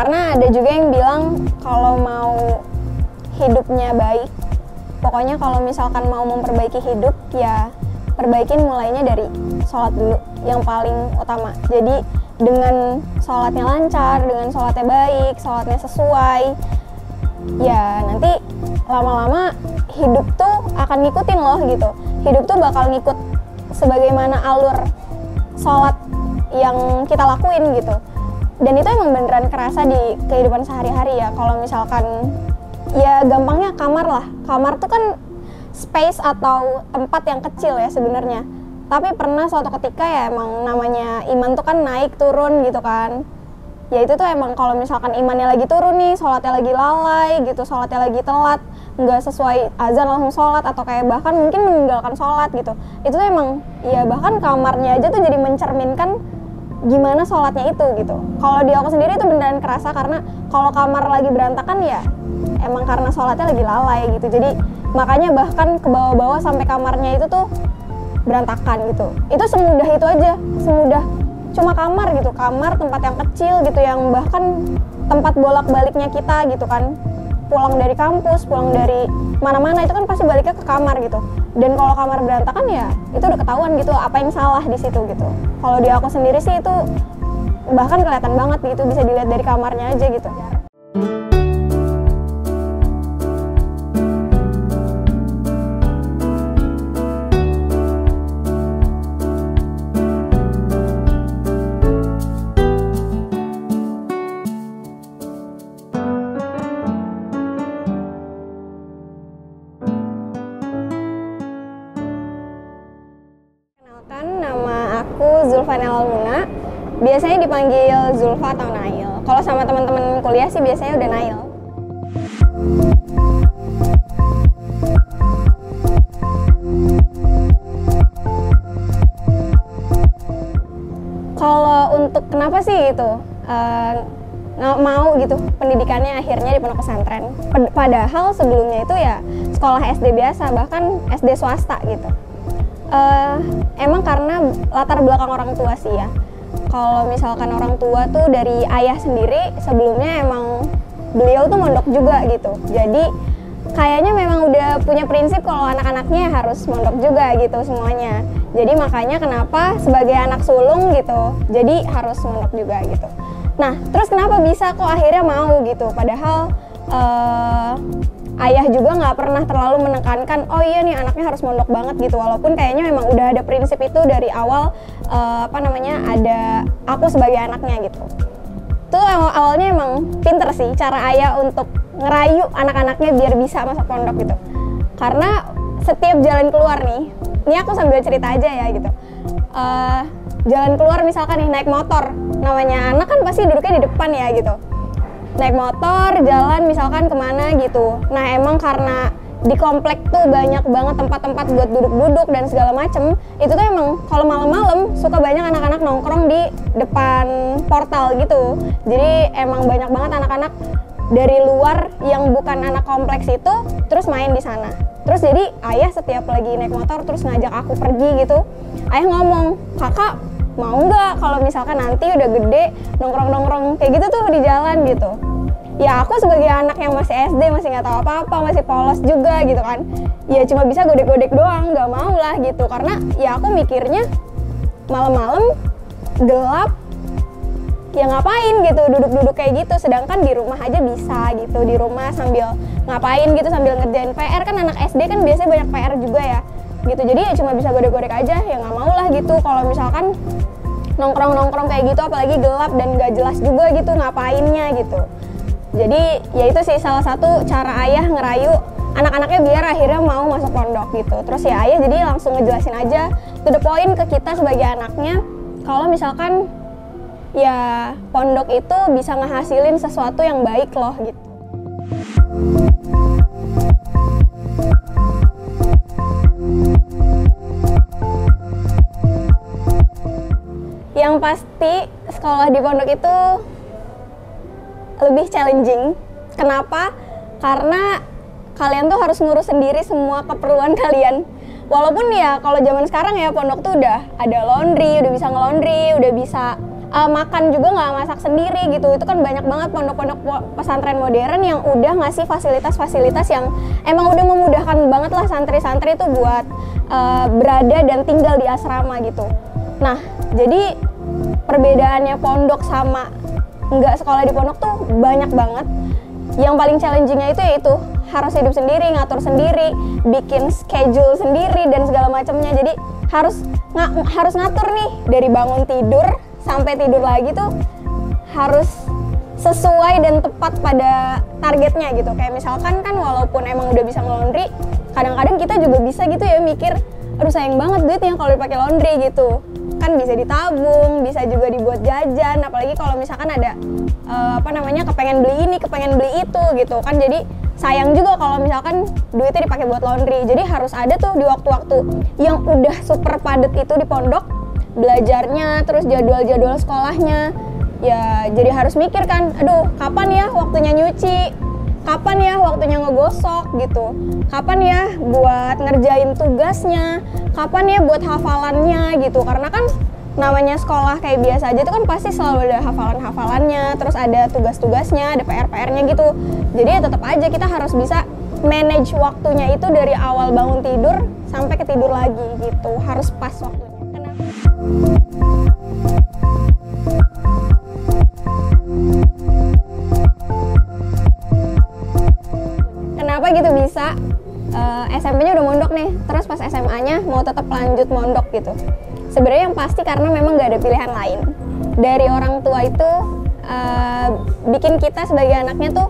karena ada juga yang bilang kalau mau hidupnya baik, pokoknya kalau misalkan mau memperbaiki hidup ya perbaikin mulainya dari sholat dulu yang paling utama. Jadi dengan sholatnya lancar, dengan sholatnya baik, sholatnya sesuai, ya nanti lama-lama hidup tuh akan ngikutin loh gitu. Hidup tuh bakal ngikut sebagaimana alur sholat yang kita lakuin gitu. Dan itu emang beneran kerasa di kehidupan sehari-hari ya. Kalau misalkan ya gampangnya kamar lah. Kamar tuh kan space atau tempat yang kecil ya sebenarnya. Tapi pernah suatu ketika ya emang namanya iman tuh kan naik turun gitu kan. Ya itu tuh emang kalau misalkan imannya lagi turun nih, sholatnya lagi lalai gitu, sholatnya lagi telat, nggak sesuai azan langsung sholat, atau kayak bahkan mungkin meninggalkan sholat gitu. Itu tuh emang ya bahkan kamarnya aja tuh jadi mencerminkan gimana sholatnya itu gitu. Kalau di aku sendiri itu beneran kerasa, karena kalau kamar lagi berantakan ya emang karena sholatnya lagi lalai gitu. Jadi makanya bahkan ke bawah-bawah sampai kamarnya itu tuh berantakan gitu. Itu semudah itu aja, semudah cuma kamar gitu, kamar tempat yang kecil gitu, yang bahkan tempat bolak-baliknya kita gitu kan, pulang dari kampus, pulang dari mana-mana itu kan pasti baliknya ke kamar gitu. Dan kalau kamar berantakan ya itu udah ketahuan gitu apa yang salah di situ gitu. Kalau di aku sendiri sih itu bahkan kelihatan banget gitu, bisa dilihat dari kamarnya aja gitu. Nama aku Zulfa Nela Luna, biasanya dipanggil Zulfa atau Nail. Kalau sama teman-teman kuliah sih biasanya udah Nail. Kalau untuk kenapa sih itu nggak mau gitu pendidikannya akhirnya di pondok pesantren. Padahal sebelumnya itu ya sekolah SD biasa, bahkan SD swasta gitu. Emang karena latar belakang orang tua sih ya. Kalau misalkan orang tua tuh dari ayah sendiri sebelumnya emang beliau tuh mondok juga gitu. Jadi kayaknya memang udah punya prinsip kalau anak-anaknya harus mondok juga gitu semuanya. Jadi makanya kenapa sebagai anak sulung gitu, jadi harus mondok juga gitu. Nah terus kenapa bisa kok akhirnya mau gitu, padahal ayah juga nggak pernah terlalu menekankan, oh iya nih anaknya harus mondok banget gitu, walaupun kayaknya memang udah ada prinsip itu dari awal, ada aku sebagai anaknya gitu. Itu awalnya emang pinter sih cara ayah untuk ngerayu anak-anaknya biar bisa masuk pondok gitu. Karena setiap jalan keluar nih, ini aku sambil cerita aja ya gitu, jalan keluar misalkan nih naik motor, namanya anak kan pasti duduknya di depan ya gitu. Naik motor, jalan misalkan kemana gitu. Nah emang karena di komplek tuh banyak banget tempat-tempat buat duduk-duduk dan segala macem. Itu tuh emang kalau malam-malam suka banyak anak-anak nongkrong di depan portal gitu. Jadi emang banyak banget anak-anak dari luar yang bukan anak kompleks itu terus main di sana. Terus jadi ayah setiap lagi naik motor terus ngajak aku pergi gitu. Ayah ngomong, kakak mau nggak kalau misalkan nanti udah gede nongkrong-nongkrong kayak gitu tuh di jalan gitu. Ya aku sebagai anak yang masih SD, masih nggak tahu apa-apa, masih polos juga gitu kan, ya cuma bisa godek-godek doang, nggak mau lah gitu. Karena ya aku mikirnya malam-malam gelap ya ngapain gitu duduk-duduk kayak gitu, sedangkan di rumah aja bisa gitu, di rumah sambil ngapain gitu, sambil ngerjain PR. Kan anak SD kan biasanya banyak PR juga ya gitu, jadi ya cuma bisa godek-godek aja, ya nggak mau lah gitu kalau misalkan nongkrong-nongkrong kayak gitu, apalagi gelap dan nggak jelas juga gitu ngapainnya gitu. Jadi ya itu sih salah satu cara ayah ngerayu anak-anaknya biar akhirnya mau masuk pondok gitu. Terus ya ayah jadi langsung ngejelasin aja to the point ke kita sebagai anaknya, kalau misalkan ya pondok itu bisa ngehasilin sesuatu yang baik loh gitu. Yang pasti sekolah di pondok itu lebih challenging. Kenapa? Karena kalian tuh harus ngurus sendiri semua keperluan kalian. Walaupun ya kalau zaman sekarang ya pondok tuh udah ada laundry, udah bisa nge-laundry, udah bisa makan juga nggak masak sendiri gitu. Itu kan banyak banget pondok-pondok pesantren modern yang udah ngasih fasilitas-fasilitas yang emang udah memudahkan banget lah santri-santri itu buat berada dan tinggal di asrama gitu. Nah, jadi perbedaannya pondok sama nggak sekolah di pondok tuh banyak banget. Yang paling challenging-nya itu yaitu harus hidup sendiri, ngatur sendiri, bikin schedule sendiri dan segala macamnya. Jadi harus ngatur nih dari bangun tidur sampai tidur lagi tuh harus sesuai dan tepat pada targetnya gitu. Kayak misalkan kan walaupun emang udah bisa nge-laundry, kadang-kadang kita juga bisa gitu ya mikir, aduh sayang banget duitnya kalau dipakai laundry gitu. Kan bisa ditabung, bisa juga dibuat jajan, apalagi kalau misalkan ada kepengen beli ini, kepengen beli itu gitu kan. Jadi sayang juga kalau misalkan duitnya dipakai buat laundry. Jadi harus ada tuh di waktu-waktu yang udah super padat itu di pondok, belajarnya, terus jadwal-jadwal sekolahnya. Ya jadi harus mikir kan, aduh kapan ya waktunya nyuci, kapan ya waktunya ngegosok gitu, kapan ya buat ngerjain tugasnya, kapan ya buat hafalannya gitu. Karena kan namanya sekolah kayak biasa aja itu kan pasti selalu ada hafalan-hafalannya, terus ada tugas-tugasnya, ada PR-PR-nya gitu. Jadi ya tetap aja kita harus bisa manage waktunya itu dari awal bangun tidur sampai ke tidur lagi gitu, harus pas waktunya. Kenapa gitu bisa? SMP-nya udah mondok nih, terus pas SMA-nya mau tetap lanjut mondok gitu. Sebenarnya yang pasti karena memang nggak ada pilihan lain. Dari orang tua itu bikin kita sebagai anaknya tuh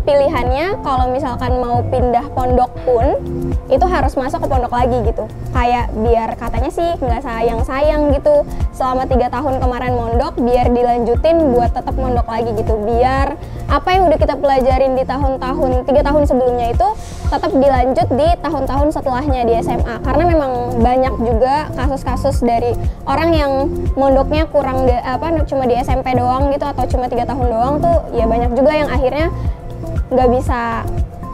pilihannya kalau misalkan mau pindah pondok pun itu harus masuk ke pondok lagi gitu. Kayak biar katanya sih nggak sayang-sayang gitu. Selama 3 tahun kemarin mondok, biar dilanjutin buat tetap mondok lagi gitu. Biar apa yang udah kita pelajarin di tahun-tahun 3 tahun sebelumnya itu tetap dilanjut di tahun-tahun setelahnya di SMA. Karena memang banyak juga kasus-kasus dari orang yang mondoknya kurang cuma di SMP doang gitu atau cuma 3 tahun doang tuh, ya banyak juga yang akhirnya nggak bisa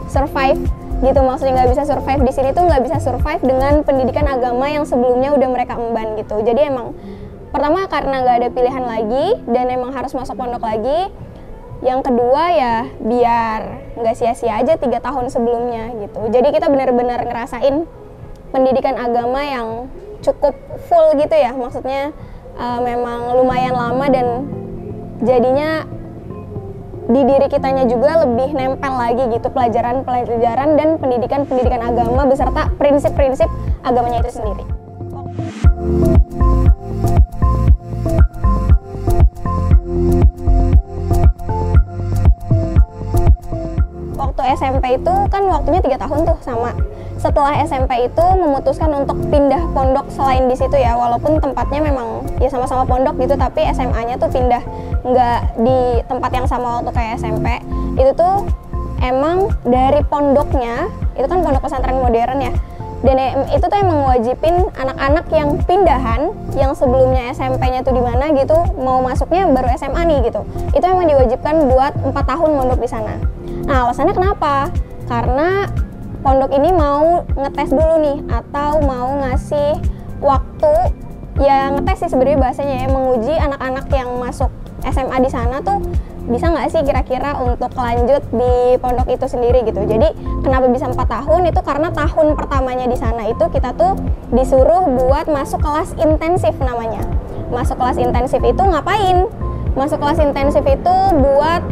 survive gitu. Maksudnya nggak bisa survive di sini tuh nggak bisa survive dengan pendidikan agama yang sebelumnya udah mereka emban gitu. Jadi emang pertama karena nggak ada pilihan lagi dan emang harus masuk pondok lagi. Yang kedua ya biar nggak sia-sia aja 3 tahun sebelumnya gitu. Jadi kita benar-benar ngerasain pendidikan agama yang cukup full gitu ya. Maksudnya memang lumayan lama dan jadinya di diri kitanya juga lebih nempel lagi gitu pelajaran-pelajaran dan pendidikan agama beserta prinsip-prinsip agamanya itu sendiri. Waktu SMP itu kan waktunya 3 tahun tuh sama. Setelah SMP itu memutuskan untuk pindah pondok selain di situ ya, walaupun tempatnya memang ya sama-sama pondok gitu, tapi SMA-nya tuh pindah nggak di tempat yang sama waktu kayak SMP. Itu tuh emang dari pondoknya, itu kan pondok pesantren modern ya, dan itu tuh emang wajibin anak-anak yang pindahan yang sebelumnya SMP-nya tuh di mana gitu, mau masuknya baru SMA nih gitu. Itu emang diwajibkan buat 4 tahun mondok di sana. Nah, alasannya kenapa? Karena pondok ini mau ngetes dulu nih, atau mau ngasih waktu ya ngetes sih sebenarnya bahasanya ya, menguji anak-anak yang masuk SMA di sana tuh bisa nggak sih kira-kira untuk lanjut di pondok itu sendiri gitu. Jadi kenapa bisa 4 tahun itu karena tahun pertamanya di sana itu kita tuh disuruh buat masuk kelas intensif namanya. Masuk kelas intensif itu ngapain? Masuk kelas intensif itu buat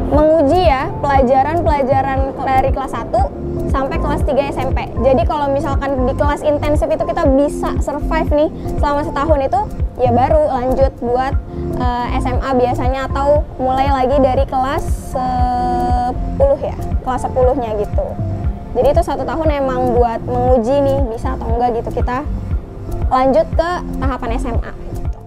menguji ya pelajaran-pelajaran dari kelas 1 sampai kelas 3 SMP. Jadi kalau misalkan di kelas intensif itu kita bisa survive nih selama setahun itu, ya baru lanjut buat SMA biasanya, atau mulai lagi dari kelas 10 ya, kelas 10-nya gitu. Jadi itu 1 tahun emang buat menguji nih bisa atau enggak gitu, kita lanjut ke tahapan SMA gitu.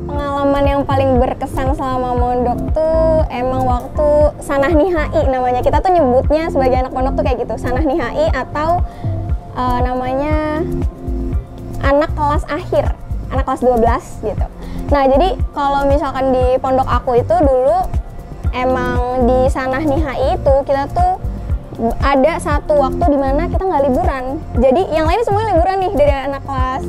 Pengalaman yang paling berkesan selama mondok tuh emang waktu sanah nihai namanya. Kita tuh nyebutnya sebagai anak pondok tuh kayak gitu, sanah nihai atau namanya anak kelas akhir, anak kelas 12 gitu. Nah jadi kalau misalkan di pondok aku itu dulu emang di sanah nihai itu kita tuh ada satu waktu dimana kita nggak liburan. Jadi yang lain semua liburan nih, dari anak kelas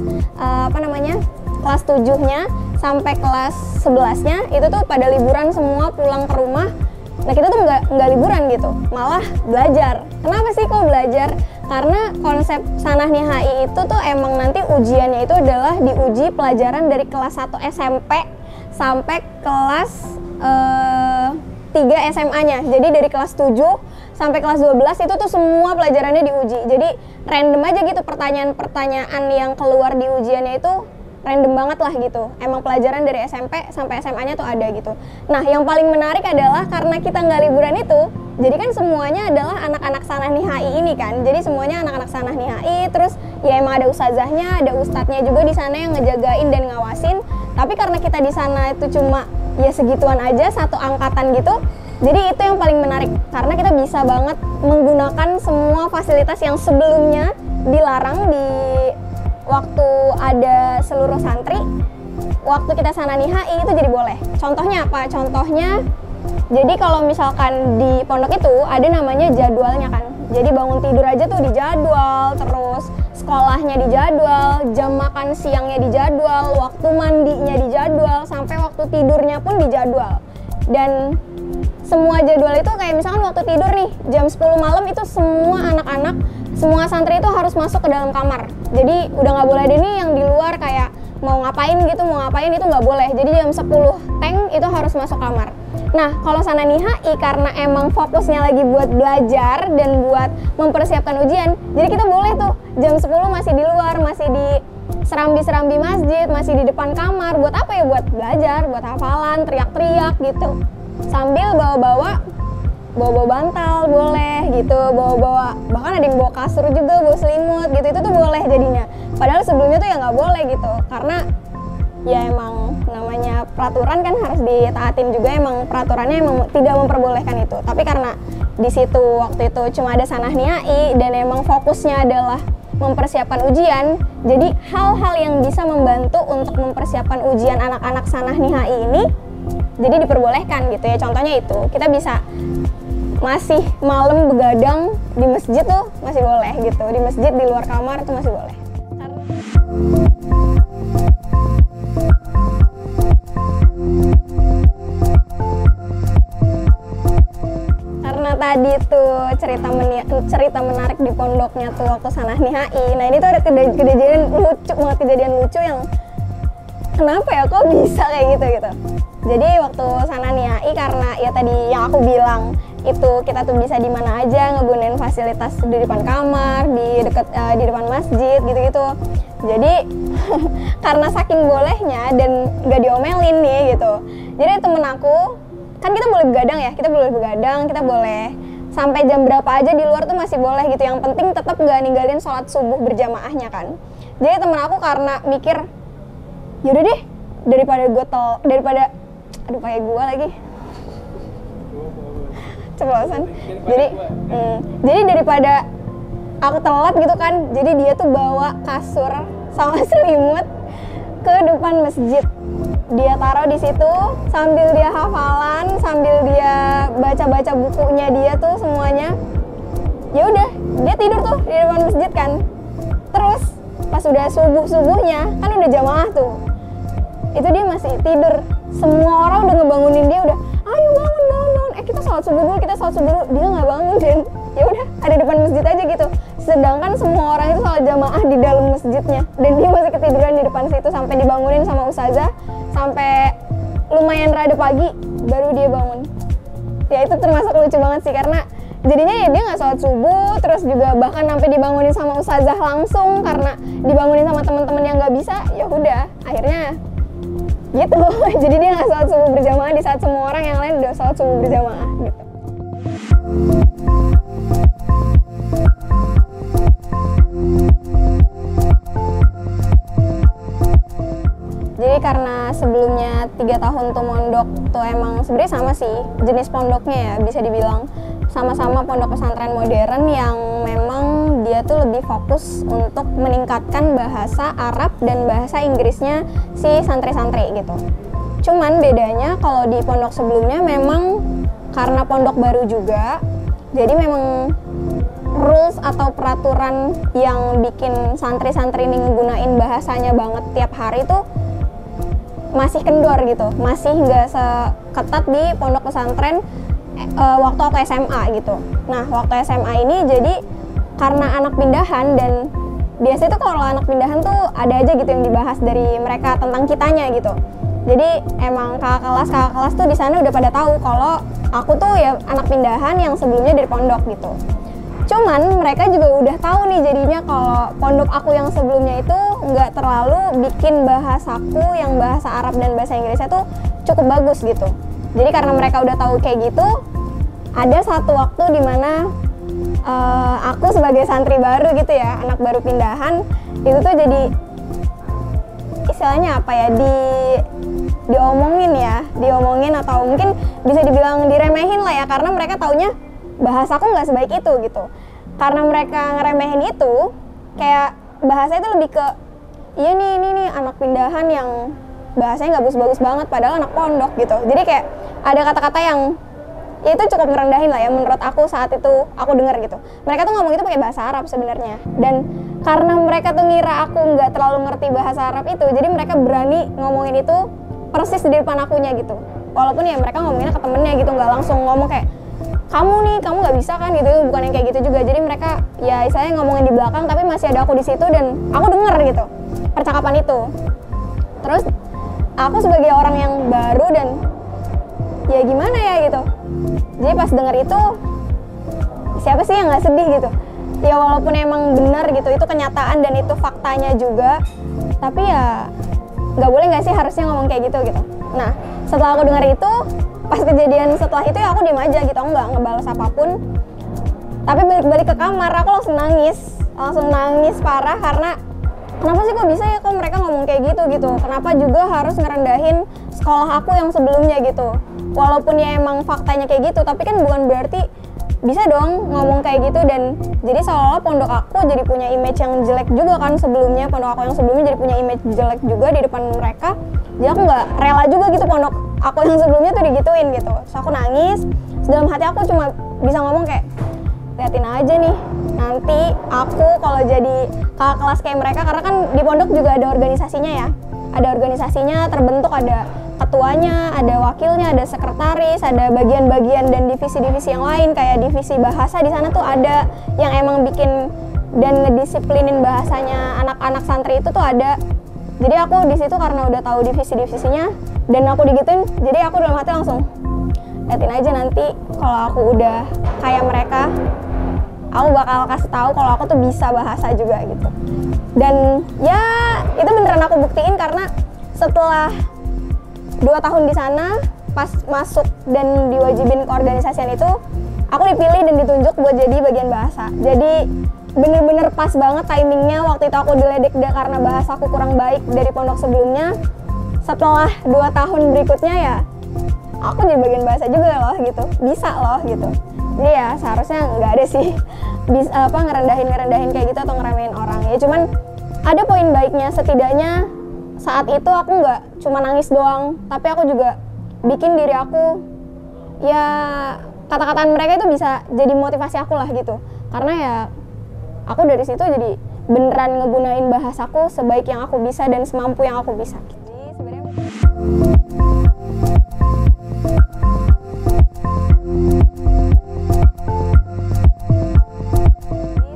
kelas 7-nya sampai kelas 11-nya itu tuh pada liburan semua, pulang ke rumah. Nah kita tuh nggak liburan gitu, malah belajar. Kenapa sih kok belajar? Karena konsep Sanah Nihai itu tuh emang nanti ujiannya itu adalah diuji pelajaran dari kelas 1 SMP sampai kelas 3 SMA-nya. Jadi dari kelas 7 sampai kelas 12 itu tuh semua pelajarannya diuji. Jadi random aja gitu, pertanyaan-pertanyaan yang keluar di ujiannya itu random banget lah gitu. Emang pelajaran dari SMP sampai SMA-nya tuh ada gitu. Nah yang paling menarik adalah karena kita nggak liburan itu, jadi kan semuanya adalah anak-anak Sanah Nihai ini kan. Jadi semuanya anak-anak Sanah Nihai, terus ya emang ada ustazahnya, ada ustadznya juga di sana yang ngejagain dan ngawasin. Tapi karena kita di sana itu cuma ya segituan aja, satu angkatan gitu. Jadi itu yang paling menarik karena kita bisa banget menggunakan semua fasilitas yang sebelumnya dilarang di waktu ada seluruh santri. Waktu kita Sanah Nihai itu jadi boleh. Contohnya apa? Contohnya jadi kalau misalkan di pondok itu ada namanya jadwalnya kan. Jadi bangun tidur aja tuh dijadwal, terus sekolahnya dijadwal, jam makan siangnya dijadwal, waktu mandinya dijadwal, sampai waktu tidurnya pun dijadwal. Dan semua jadwal itu kayak misalkan waktu tidur nih, jam 10 malam itu semua anak-anak, semua santri itu harus masuk ke dalam kamar. Jadi udah nggak boleh ada nih yang di luar kayak mau ngapain gitu, mau ngapain itu nggak boleh. Jadi jam 10 teng itu harus masuk kamar. Nah kalau Sanah Nihai karena emang fokusnya lagi buat belajar dan buat mempersiapkan ujian, jadi kita boleh tuh jam 10 masih di luar, masih di serambi-serambi masjid, masih di depan kamar. Buat apa ya? Buat belajar, buat hafalan, teriak-teriak gitu. Sambil bawa-bawa bantal boleh gitu, bawa-bawa, bahkan ada yang bawa kasur juga, bawa selimut gitu, itu tuh boleh jadinya. Padahal sebelumnya tuh ya nggak boleh gitu, karena ya emang namanya peraturan kan harus ditaatin juga, emang peraturannya emang tidak memperbolehkan itu. Tapi karena di situ waktu itu cuma ada Sanah Nihai dan emang fokusnya adalah mempersiapkan ujian, jadi hal-hal yang bisa membantu untuk mempersiapkan ujian anak-anak Sanah Nihai ini jadi diperbolehkan gitu ya. Contohnya itu kita bisa masih malam begadang di masjid tuh masih boleh gitu, di masjid di luar kamar tuh masih boleh. Karena tadi tuh cerita menarik di pondoknya tuh waktu Sanah Nihai. Nah ini tuh ada kejadian lucu yang kenapa ya kok bisa kayak gitu. Jadi waktu Sanah Nihai karena ya tadi yang aku bilang itu kita tuh bisa di mana aja ngegunain fasilitas di depan kamar, di depan masjid gitu-gitu. Jadi karena saking bolehnya dan gak diomelin nih gitu. Jadi temen aku kan kita boleh begadang ya, kita boleh sampai jam berapa aja di luar tuh masih boleh gitu. Yang penting tetap gak ninggalin sholat subuh berjamaahnya kan. Jadi temen aku karena mikir yaudah deh daripada aduh kayak gua lagi ceplosan. Jadi daripada aku telat gitu kan, jadi dia tuh bawa kasur sama selimut ke depan masjid. Dia taruh di situ sambil dia hafalan, sambil dia baca-baca bukunya dia tuh semuanya. Ya udah, dia tidur tuh di depan masjid kan. Terus pas udah subuhnya kan udah jamaah tuh. Itu dia masih tidur. Semua orang udah ngebangunin dia, udah ayo bangun, kita sholat subuh dulu, dia nggak bangun dan ya udah ada depan masjid aja gitu. Sedangkan semua orang itu sholat jamaah di dalam masjidnya dan dia masih ketiduran di depan situ sampai dibangunin sama ustazah, sampai lumayan rada pagi baru dia bangun. Ya itu termasuk lucu banget sih karena jadinya ya dia nggak sholat subuh, terus juga bahkan sampai dibangunin sama ustazah langsung karena dibangunin sama teman-teman yang nggak bisa. Ya udah akhirnya gitu. Jadi dia nggak sholat subuh berjamaah di saat semua orang yang lain udah sholat subuh berjamaah gitu. Jadi karena sebelumnya 3 tahun tuh mondok tuh emang sebenarnya sama sih jenis pondoknya ya, bisa dibilang sama-sama pondok pesantren modern yang memang dia tuh lebih fokus untuk meningkatkan bahasa Arab dan bahasa Inggrisnya si santri-santri gitu. Cuman bedanya kalau di pondok sebelumnya memang karena pondok baru juga, jadi memang rules atau peraturan yang bikin santri-santri ini ngegunain bahasanya banget tiap hari tuh masih kendor gitu, masih nggak seketat di pondok pesantren waktu aku SMA gitu. Nah waktu SMA ini jadi karena anak pindahan, dan biasanya tuh kalau anak pindahan tuh ada aja gitu yang dibahas dari mereka tentang kitanya gitu. Jadi emang kakak kelas tuh di sana udah pada tahu kalau aku tuh ya anak pindahan yang sebelumnya dari pondok gitu. Cuman mereka juga udah tahu nih jadinya kalau pondok aku yang sebelumnya itu nggak terlalu bikin bahasaku yang bahasa Arab dan bahasa Inggrisnya tuh cukup bagus gitu. Jadi karena mereka udah tahu kayak gitu, ada satu waktu dimana aku sebagai santri baru gitu ya, anak baru pindahan, itu tuh jadi istilahnya apa ya, diomongin atau mungkin bisa dibilang diremehin lah ya, karena mereka taunya bahasaku nggak sebaik itu gitu. Karena mereka ngeremehin itu, kayak bahasa itu lebih ke iya nih ini anak pindahan yang bahasanya nggak bagus-bagus banget padahal anak pondok gitu. Jadi kayak ada kata-kata yang ya itu cukup ngerendahin lah ya menurut aku saat itu aku dengar gitu. Mereka tuh ngomong itu pakai bahasa Arab sebenarnya, dan karena mereka tuh ngira aku nggak terlalu ngerti bahasa Arab itu, jadi mereka berani ngomongin itu persis di depan akunya gitu. Walaupun ya mereka ngomonginnya ke temennya gitu, nggak langsung ngomong kayak kamu nggak bisa kan gitu, bukan yang kayak gitu juga. Jadi mereka ya istilahnya ngomongin di belakang, tapi masih ada aku di situ dan aku denger gitu percakapan itu. Terus aku sebagai orang yang baru dan ya gimana ya gitu, jadi pas denger itu siapa sih yang nggak sedih gitu ya, walaupun emang benar gitu, itu kenyataan dan itu faktanya juga, tapi ya nggak boleh nggak sih harusnya ngomong kayak gitu. Nah setelah aku dengar itu, pas kejadian setelah itu ya aku diem aja gitu, aku nggak ngebales apapun. Tapi balik ke kamar aku langsung nangis parah, karena kenapa sih kok bisa ya kok mereka ngomong kayak gitu. Kenapa juga harus ngerendahin sekolah aku yang sebelumnya gitu. Walaupun ya emang faktanya kayak gitu, tapi kan bukan berarti bisa dong ngomong kayak gitu. Dan jadi seolah-olah pondok aku jadi punya image yang jelek juga kan sebelumnya, pondok aku yang sebelumnya jadi punya image jelek juga di depan mereka. Jadi aku nggak rela juga gitu pondok aku yang sebelumnya tuh digituin gitu. So aku nangis, dalam hati aku cuma bisa ngomong kayak liatin aja nih nanti aku kalau jadi kakak kelas kayak mereka, karena kan di pondok juga ada organisasinya ya, ada organisasinya terbentuk, ada ketuanya, ada wakilnya, ada sekretaris, ada bagian-bagian dan divisi-divisi yang lain. Kayak divisi bahasa di sana tuh ada yang emang bikin dan ngedisiplinin bahasanya anak-anak santri itu tuh ada. Jadi aku di situ karena udah tahu divisi-divisinya dan aku digituin, jadi aku dalam hati langsung liatin aja nanti kalau aku udah kayak mereka, aku bakal kasih tahu kalau aku tuh bisa bahasa juga gitu. Dan ya itu beneran aku buktiin, karena setelah 2 tahun di sana, pas masuk dan diwajibin ke organisasian itu, aku dipilih dan ditunjuk buat jadi bagian bahasa. Jadi bener-bener pas banget timingnya. Waktu itu aku diledek karena bahasa aku kurang baik dari pondok sebelumnya. Setelah 2 tahun berikutnya ya aku jadi bagian bahasa juga loh gitu, bisa loh gitu. Jadi ya seharusnya nggak ada sih bisa ngerendahin kayak gitu atau ngeremehin orang ya. Cuman ada poin baiknya, setidaknya saat itu aku nggak cuma nangis doang, tapi aku juga bikin diri aku ya, kata-kataan mereka itu bisa jadi motivasi aku lah gitu. Karena ya aku dari situ jadi beneran ngegunain bahasaku sebaik yang aku bisa dan semampu yang aku bisa. Jadi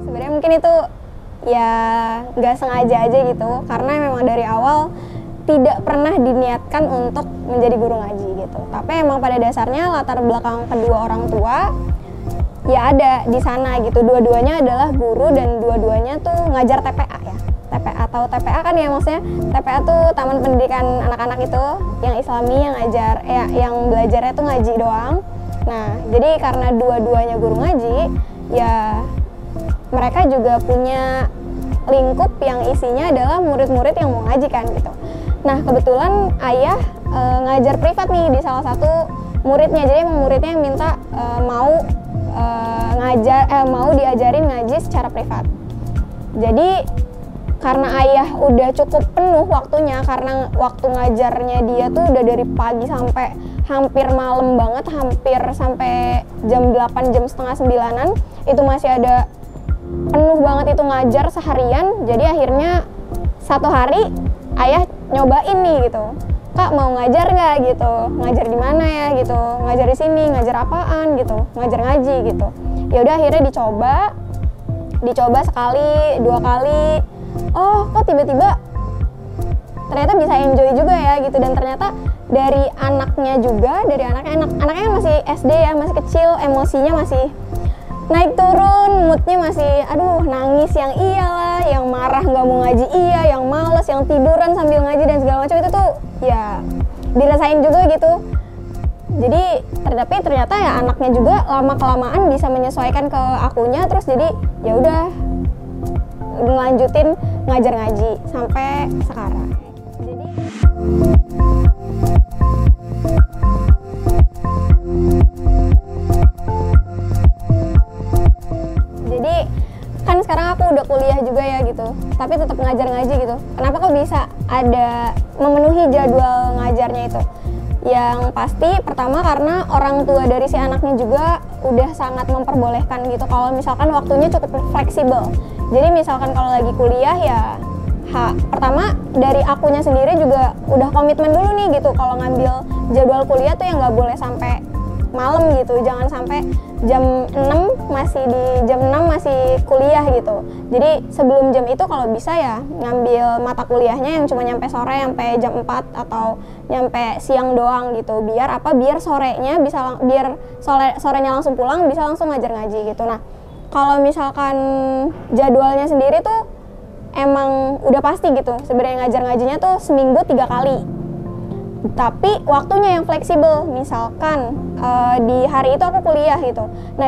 sebenarnya mungkin itu ya nggak sengaja aja gitu, karena memang dari awal tidak pernah diniatkan untuk menjadi guru ngaji gitu. Tapi emang pada dasarnya latar belakang kedua orang tua ya ada di sana gitu. Dua-duanya adalah guru dan dua-duanya tuh ngajar TPA ya. TPA, tahu TPA kan ya, maksudnya TPA tuh Taman Pendidikan Anak-anak itu yang Islami, yang ngajar yang belajarnya tuh ngaji doang. Nah, jadi karena dua-duanya guru ngaji, ya mereka juga punya lingkup yang isinya adalah murid-murid yang mau ngaji kan gitu. Nah, kebetulan ayah ngajar privat nih di salah satu muridnya. Jadi emang muridnya yang minta mau diajarin ngaji secara privat. Jadi karena ayah udah cukup penuh waktunya, karena waktu ngajarnya dia tuh udah dari pagi sampai hampir malam banget, hampir sampai jam 8, jam setengah 9-an, itu masih ada penuh banget itu ngajar seharian. Jadi akhirnya satu hari ayah nyobain nih gitu, Kak mau ngajar nggak gitu, ngajar di mana ya gitu, ngajar di sini, ngajar apaan gitu, ngajar ngaji gitu. Ya udah akhirnya dicoba sekali, 2 kali, oh kok tiba-tiba ternyata bisa enjoy juga ya gitu. Dan ternyata dari anaknya juga, dari anaknya masih SD ya, masih kecil, emosinya masih naik turun, moodnya masih aduh nangis yang iyalah, yang marah nggak mau ngaji iya, yang males, yang tiduran sambil ngaji dan segala macam. Itu tuh ya dirasain juga gitu. Jadi tapi ternyata ya anaknya juga lama kelamaan bisa menyesuaikan ke akunya, terus jadi ya udah ngelanjutin ngajar ngaji sampai sekarang. Jadi kan sekarang aku udah kuliah juga ya gitu, tapi tetap ngajar ngaji gitu. Kenapa kok bisa ada memenuhi jadwal ngajarnya itu? Yang pasti pertama karena orang tua dari si anaknya juga udah sangat memperbolehkan gitu kalau misalkan waktunya cukup fleksibel. Jadi misalkan kalau lagi kuliah ya pertama dari akunya sendiri juga udah komitmen dulu nih gitu, kalau ngambil jadwal kuliah tuh yang nggak boleh sampai malam gitu, jangan sampai jam 6 masih kuliah gitu. Jadi sebelum jam itu kalau bisa ya ngambil mata kuliahnya yang cuma nyampe sore, sampai jam 4 atau nyampe siang doang gitu. Biar sorenya bisa, sorenya langsung pulang, bisa langsung ngajar ngaji gitu. Nah, kalau misalkan jadwalnya sendiri tuh emang udah pasti gitu. Sebenarnya ngajar ngajinya tuh seminggu 3 kali. Tapi waktunya yang fleksibel, misalkan di hari itu aku kuliah gitu. Nah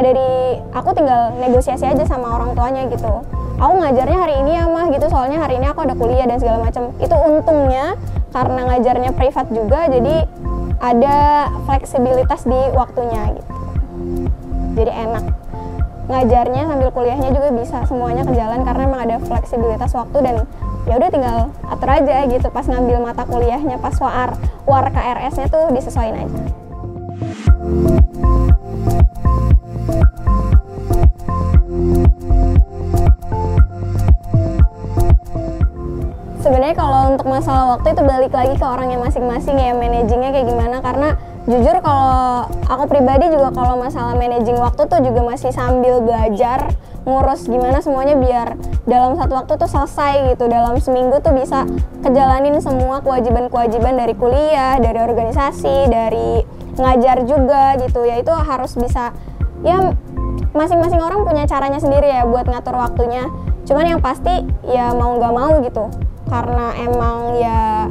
aku tinggal negosiasi aja sama orang tuanya gitu. Aku ngajarnya hari ini ya mah gitu, soalnya hari ini aku ada kuliah dan segala macam. Itu untungnya karena ngajarnya privat juga, jadi ada fleksibilitas di waktunya gitu. Jadi enak. Ngajarnya sambil kuliahnya juga bisa semuanya ke jalan karena emang ada fleksibilitas waktu, dan ya udah tinggal atur aja gitu pas ngambil mata kuliahnya, pas war KRS-nya tuh disesuaiin aja. Sebenarnya kalau untuk masalah waktu itu balik lagi ke orangnya masing-masing ya, managingnya kayak gimana. Karena jujur kalau aku pribadi juga kalau masalah managing waktu tuh juga masih sambil belajar ngurus gimana semuanya biar dalam satu waktu tuh selesai gitu, dalam seminggu tuh bisa kejalanin semua kewajiban-kewajiban dari kuliah, dari organisasi, dari ngajar juga gitu ya. Itu harus bisa, ya masing-masing orang punya caranya sendiri ya buat ngatur waktunya. Cuman yang pasti ya mau nggak mau gitu, karena emang ya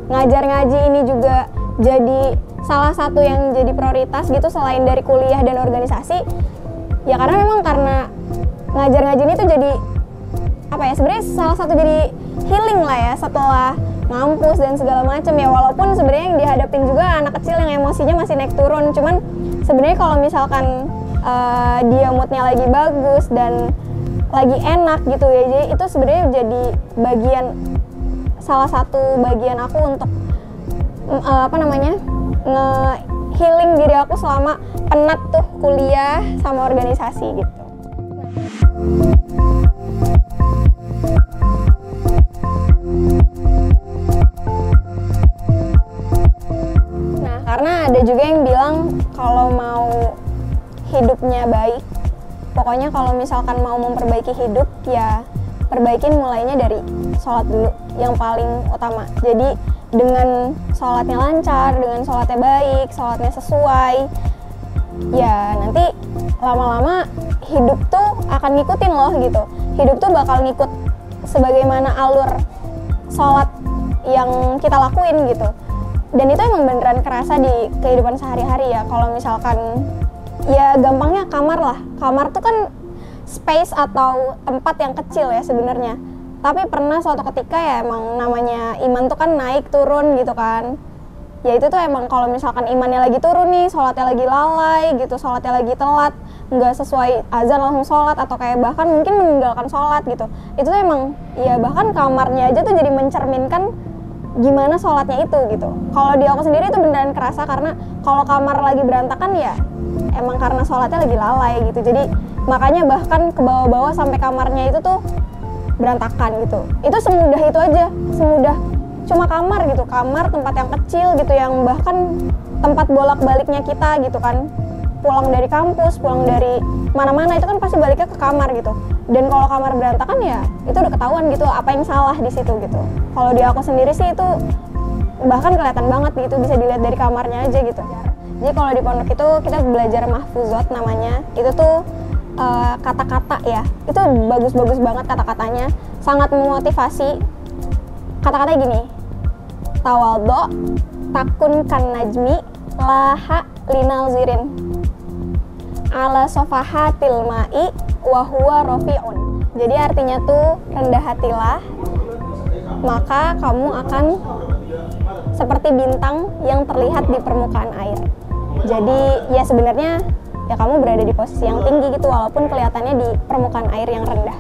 ngajar ngaji ini juga jadi salah satu yang jadi prioritas gitu selain dari kuliah dan organisasi. Ya karena memang karena ngajar ngaji ini tuh jadi apa ya, sebenarnya salah satu jadi healing lah ya setelah ngampus dan segala macam ya. Walaupun sebenarnya yang dihadapin juga anak kecil yang emosinya masih naik turun, cuman sebenarnya kalau misalkan dia moodnya lagi bagus dan lagi enak gitu ya, jadi itu sebenarnya jadi salah satu bagian aku untuk nge-healing diri aku selama penat tuh kuliah sama organisasi gitu. Nah, karena ada juga yang bilang kalau mau hidupnya baik, pokoknya kalau misalkan mau memperbaiki hidup ya perbaikin mulainya dari sholat dulu yang paling utama. Jadi dengan sholatnya lancar, dengan sholatnya baik, sholatnya sesuai, ya nanti lama-lama hidup tuh akan ngikutin loh gitu. Hidup tuh bakal ngikut sebagaimana alur sholat yang kita lakuin gitu. Dan itu emang beneran kerasa di kehidupan sehari-hari ya. Kalau misalkan ya gampangnya kamar lah. Kamar tuh kan space atau tempat yang kecil ya sebenarnya. Tapi pernah suatu ketika ya emang namanya iman tuh kan naik turun gitu kan. Ya itu tuh emang kalau misalkan imannya lagi turun nih, sholatnya lagi lalai gitu, sholatnya lagi telat, nggak sesuai azan langsung sholat, atau kayak bahkan mungkin meninggalkan sholat gitu. Itu tuh emang ya bahkan kamarnya aja tuh jadi mencerminkan gimana sholatnya itu gitu. Kalau di aku sendiri itu beneran kerasa, karena kalau kamar lagi berantakan ya emang karena sholatnya lagi lalai gitu. Jadi makanya bahkan ke bawah-bawah sampai kamarnya itu tuh berantakan gitu. Itu semudah itu aja, semudah cuma kamar gitu, kamar tempat yang kecil gitu, yang bahkan tempat bolak-baliknya kita gitu kan, pulang dari kampus, pulang dari mana-mana itu kan pasti baliknya ke kamar gitu. Dan kalau kamar berantakan ya itu udah ketahuan gitu apa yang salah di situ gitu. Kalau di aku sendiri sih itu bahkan kelihatan banget gitu, bisa dilihat dari kamarnya aja gitu. Jadi kalau di pondok itu kita belajar mahfuzot namanya, itu tuh kata-kata ya, itu bagus-bagus banget kata-katanya, sangat memotivasi. Kata-katanya gini, tawadho takun kan najmi laha linal zirin ala sofahatil ma'i wahuwa rofi'un. Jadi artinya tuh rendah hatilah, maka kamu akan seperti bintang yang terlihat di permukaan air. Jadi ya sebenarnya ya kamu berada di posisi yang tinggi gitu, walaupun kelihatannya di permukaan air yang rendah.